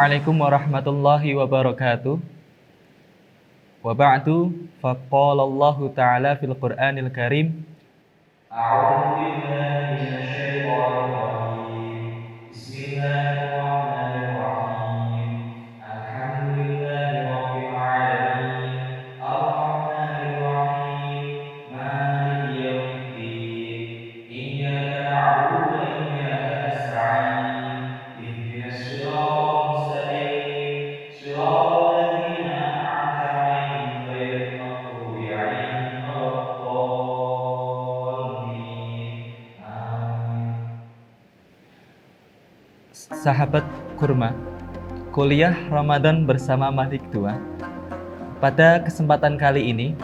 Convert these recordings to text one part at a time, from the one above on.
Assalamualaikum warahmatullahi wabarakatuh. Wa ba'du, faqala Allah Ta'ala fil Qur'anil Karim. A'udzu billahi minasyaitonir rajim. Bismillahirrahmanirrahim. Alhamdulillahi rabbil alamin. Arrahmanir rahim. Maliki yaumiddin. Iyyaka na'budu wa iyyaka nasta'in. Ihdinas siratal mustaqim. Siratal ladzina an'amta 'alaihim ghairil maghdubi 'alaihim waladdallin. Amin. Sahabat kurma, kuliah Ramadan bersama Mahdik 2. Pada kesempatan kali ini,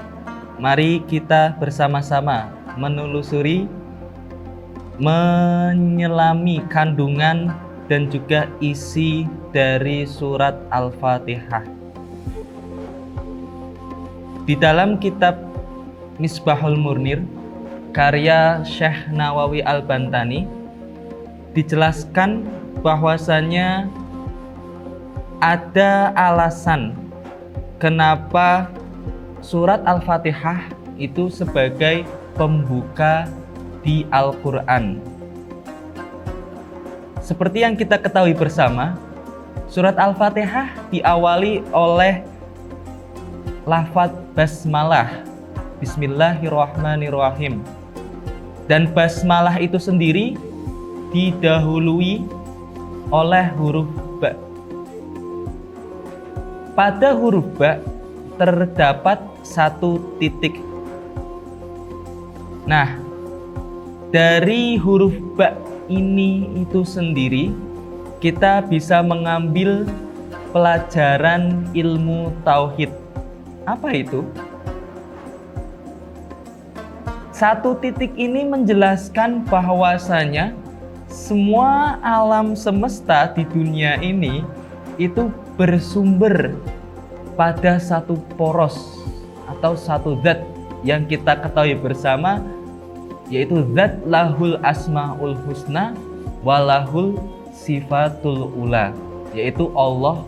mari kita bersama-sama menelusuri, menyelami kandungan dan juga isi dari surat Al-Fatihah. Di dalam kitab Misbahul Munir karya Syekh Nawawi Al-Bantani dijelaskan bahwasannya ada alasan kenapa surat Al-Fatihah itu sebagai pembuka di Al-Quran. Seperti yang kita ketahui bersama, surat Al-Fatihah diawali oleh lafadz basmalah, Bismillahirrahmanirrahim. Dan basmalah itu sendiri didahului oleh huruf ba. Pada huruf ba terdapat satu titik. Nah, dari huruf ba ini itu sendiri kita bisa mengambil pelajaran ilmu tauhid. Apa itu? Satu titik ini menjelaskan bahwasanya semua alam semesta di dunia ini itu bersumber pada satu poros atau satu zat yang kita ketahui bersama, yaitu zat lahul asmaul husna walahul sifatul ula, yaitu Allah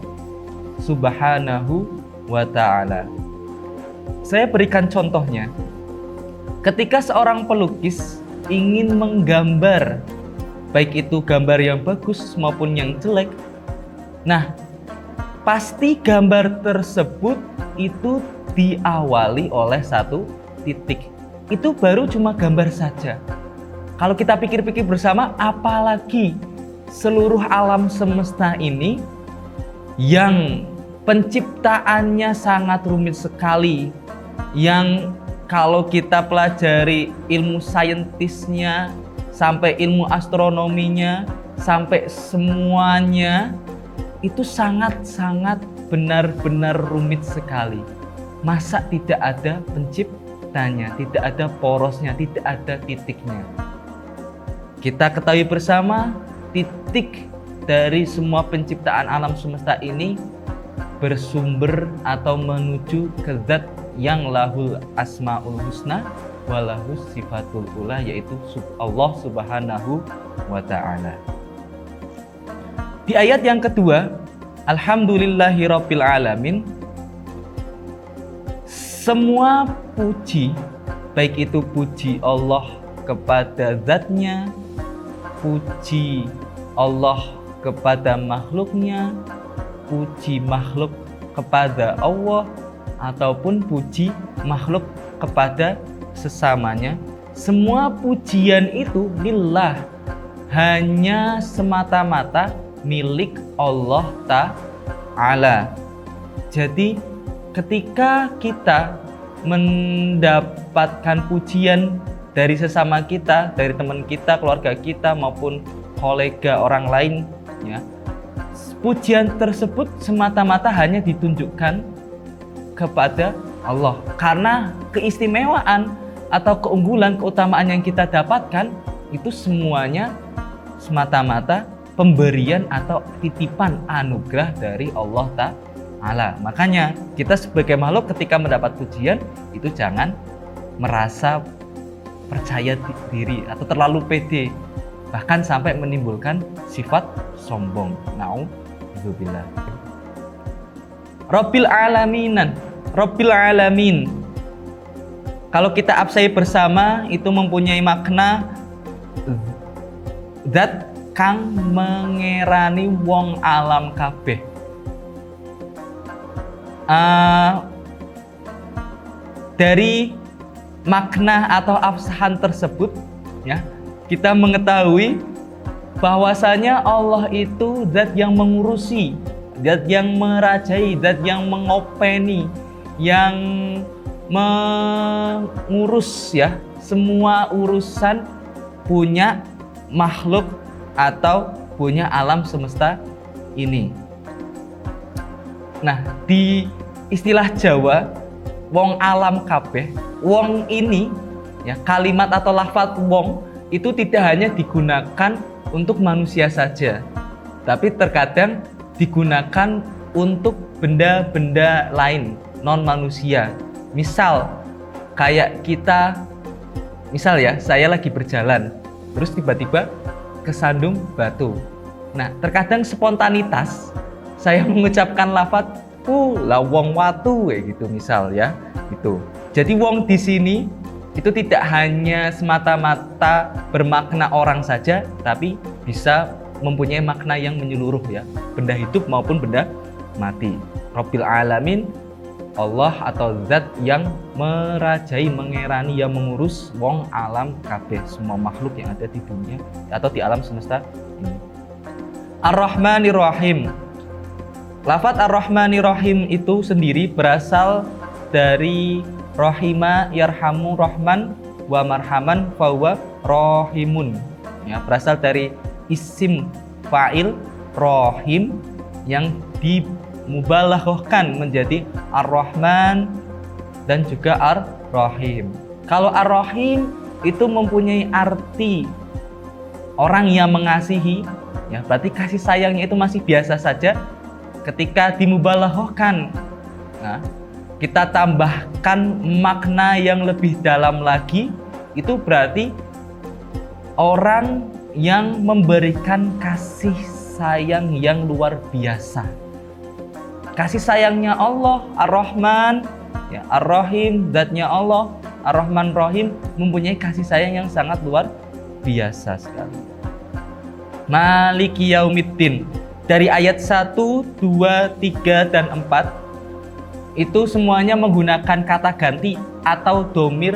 subhanahu wa ta'ala. Saya berikan contohnya. Ketika seorang pelukis ingin menggambar, baik itu gambar yang bagus maupun yang jelek, nah pasti gambar tersebut itu diawali oleh satu titik. Itu baru cuma gambar saja. Kalau kita pikir-pikir bersama, apalagi seluruh alam semesta ini yang penciptaannya sangat rumit sekali, yang kalau kita pelajari ilmu saintisnya, sampai ilmu astronominya, sampai semuanya, itu sangat-sangat benar-benar rumit sekali. Masa tidak ada penciptanya, tidak ada porosnya, tidak ada titiknya. Kita ketahui bersama, titik dari semua penciptaan alam semesta ini bersumber atau menuju ke zat yang lahul asmaul husna walahus sifatul ula, yaitu Allah subhanahu wa ta'ala. Di ayat yang kedua, alhamdulillahirabbil alamin, semua puji, baik itu puji Allah kepada zatnya, puji Allah kepada makhluknya, puji makhluk kepada Allah, ataupun puji makhluk kepada sesamanya, semua pujian itu lillah, hanya semata-mata milik Allah Ta'ala. Jadi ketika kita mendapatkan pujian dari sesama kita, dari teman kita, keluarga kita, maupun kolega orang lain, ya, pujian tersebut semata-mata hanya ditunjukkan kepada Allah, karena keistimewaan atau keunggulan, keutamaan yang kita dapatkan itu semuanya semata-mata pemberian atau titipan anugerah dari Allah Ta'ala. Makanya kita sebagai makhluk ketika mendapat pujian itu jangan merasa percaya diri atau terlalu pede, bahkan sampai menimbulkan sifat sombong. Na'udzubillah. Rabbil alamin. Kalau kita absai bersama itu mempunyai makna zat kang mengerani wong alam kabeh. Dari makna atau absahan tersebut ya, kita mengetahui bahwasanya Allah itu zat yang mengurusi, zat yang merajai, zat yang mengopeni, yang mengurus ya semua urusan punya makhluk atau punya alam semesta ini. Nah, di istilah Jawa, wong alam kabeh, wong ini ya, kalimat atau lafaz wong itu tidak hanya digunakan untuk manusia saja, tapi terkadang digunakan untuk benda-benda lain non manusia. Misal kayak kita, misal ya, saya lagi berjalan terus tiba-tiba kesandung batu. Nah, terkadang spontanitas saya mengucapkan lafaz lah wong watu kayak gitu misal ya, gitu. Jadi wong di sini itu tidak hanya semata-mata bermakna orang saja, tapi bisa mempunyai makna yang menyeluruh ya, benda hidup maupun benda mati. Rabbil alamin, Allah atau zat yang merajai, mengerani, yang mengurus wong alam kabeh, semua makhluk yang ada di dunia atau di alam semesta ini. Ar-Rahmanir Rahim. Lafaz Ar-Rahmanir-Rahim itu sendiri berasal dari Rahima yarhamu rahman wa marhaman fahuwa rahimun. Ya, berasal dari isim fa'il rahim yang dimubalaghahkan menjadi Ar-Rahman dan juga Ar-Rahim. Kalau Ar-Rahim itu mempunyai arti orang yang mengasihi, ya, berarti kasih sayangnya itu masih biasa saja. Ketika dimubalaghahkan, nah, kita tambahkan makna yang lebih dalam lagi, itu berarti orang yang memberikan kasih sayang yang luar biasa. Kasih sayangnya Allah Ar-Rahman, ya, Ar-Rahim, zatnya Allah Ar-Rahman Rahim mempunyai kasih sayang yang sangat luar biasa sekali. Maliki Yaumiddin. Dari ayat 1, 2, 3, dan 4 itu semuanya menggunakan kata ganti atau domir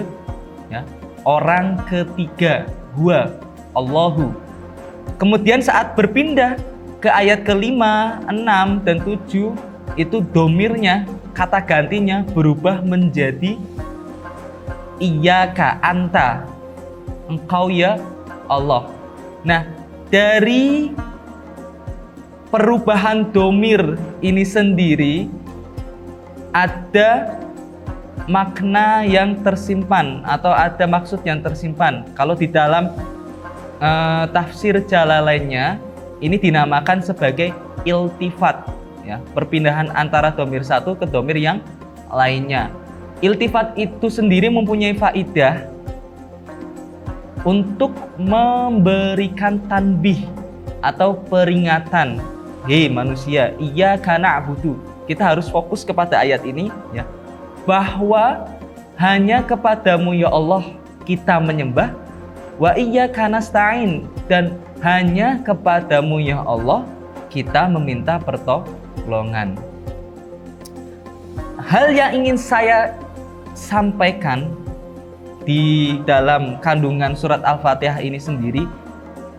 ya, orang ketiga, huwa, Allahu. Kemudian saat berpindah ke ayat ke-5, 6, dan 7 itu domirnya, kata gantinya berubah menjadi iyyaka anta, engkau ya Allah. Nah, dari perubahan domir ini sendiri ada makna yang tersimpan atau ada maksud yang tersimpan. Kalau di dalam tafsir Jalalainnya ini dinamakan sebagai iltifat ya, perpindahan antara domir satu ke domir yang lainnya. Iltifat itu sendiri mempunyai faidah untuk memberikan tanbih atau peringatan. Hei manusia, iyyaka na'budu. Kita harus fokus kepada ayat ini ya, bahwa hanya kepadamu ya Allah kita menyembah, wa iyyaka nasta'in, dan hanya kepadamu ya Allah kita meminta pertolongan. Hal yang ingin saya sampaikan di dalam kandungan surat Al-Fatihah ini sendiri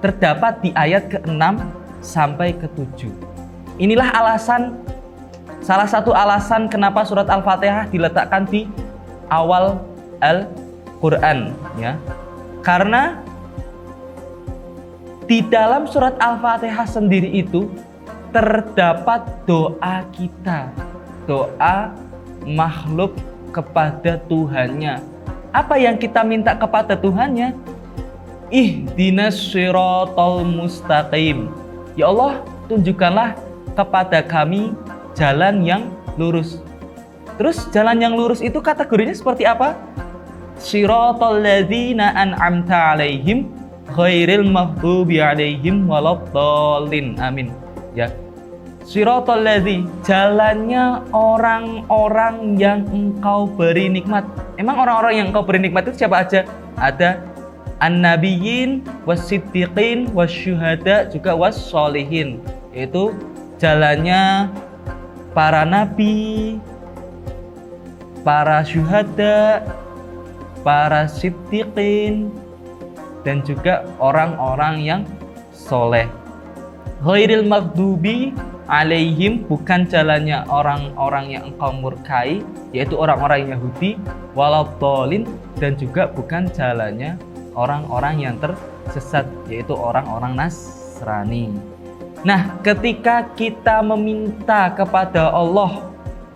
terdapat di ayat ke-6 sampai ke-7. Inilah alasan, salah satu alasan kenapa surat Al-Fatihah diletakkan di awal Al-Quran ya. Karena di dalam surat Al-Fatihah sendiri itu terdapat doa kita, doa makhluk kepada Tuhannya. Apa yang kita minta kepada Tuhannya? Ihdinas shiratal mustaqim. Ya Allah, tunjukkanlah kepada kami jalan yang lurus. Terus jalan yang lurus itu kategorinya seperti apa? Shiratal ladzina an'amta 'alaihim ghairil maghdubi 'alaihim waladdallin. Amin. Ya. Shiratal ladzi, jalannya orang-orang yang engkau beri nikmat. Emang orang-orang yang engkau beri nikmat itu siapa aja? Ada an-nabiyyin, was-siddiqin, wasyuhada, juga was-sholihin. Itu jalannya para nabi, para syuhada, para siddiqin, dan juga orang-orang yang soleh. Ghairil maghdubi alaihim, bukan jalannya orang-orang yang engkau murkai, yaitu orang-orang Yahudi, waladhdallin, dan juga bukan jalannya orang-orang yang tersesat, yaitu orang-orang Nasrani. Nah, ketika kita meminta kepada Allah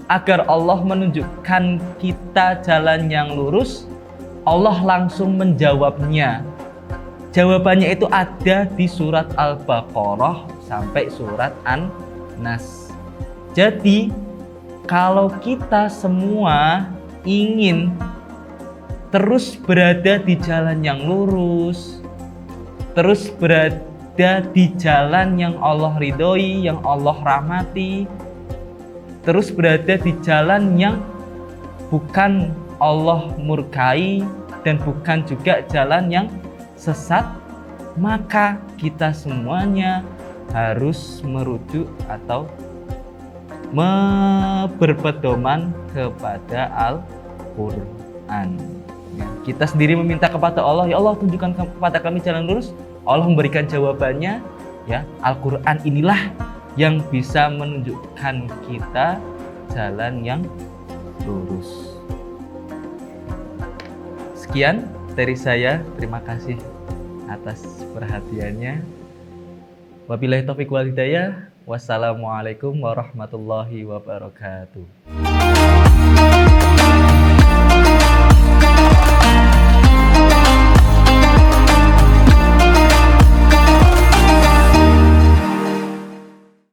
agar Allah menunjukkan kita jalan yang lurus, Allah langsung menjawabnya. Jawabannya itu ada di surat Al-Baqarah sampai surat An-Nas. Jadi, kalau kita semua ingin terus berada di jalan yang lurus, terus berada di jalan yang Allah ridhoi, yang Allah rahmati, terus berada di jalan yang bukan Allah murkai dan bukan juga jalan yang sesat, maka kita semuanya harus merujuk atau berpedoman kepada Al-Quran. Ya, kita sendiri meminta kepada Allah, ya Allah tunjukkan kepada kami jalan lurus. Allah memberikan jawabannya, ya Al-Quran inilah yang bisa menunjukkan kita jalan yang lurus. Sekian dari saya, terima kasih atas perhatiannya. Wabillahi taufiq wal hidayah. Wassalamualaikum warahmatullahi wabarakatuh.